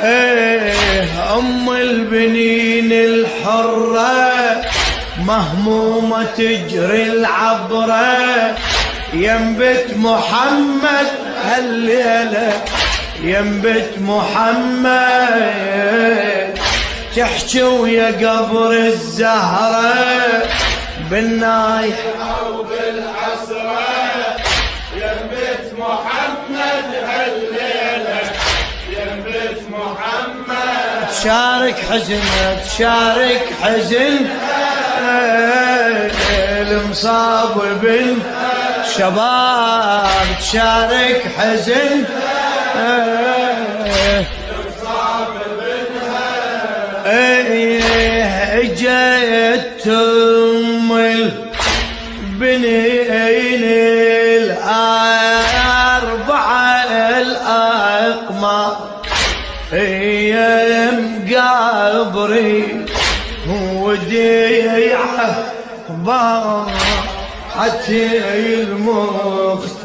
أم البنين الحرة مهمومة تجري العبرة، ينبت محمد هالليلة ينبت محمد، تحكي ويا قبر الزهرة بالنايحة وبالعسرة، ينبت محمد هالليلة ينبت محمد، تشارك حزنها تشارك حزنها المصاب بالشباب، تشارك حزنها المصاب بالها. اجت ام البنين الاربعه الاقمار، هي مقابري وديعه باعتي المختار،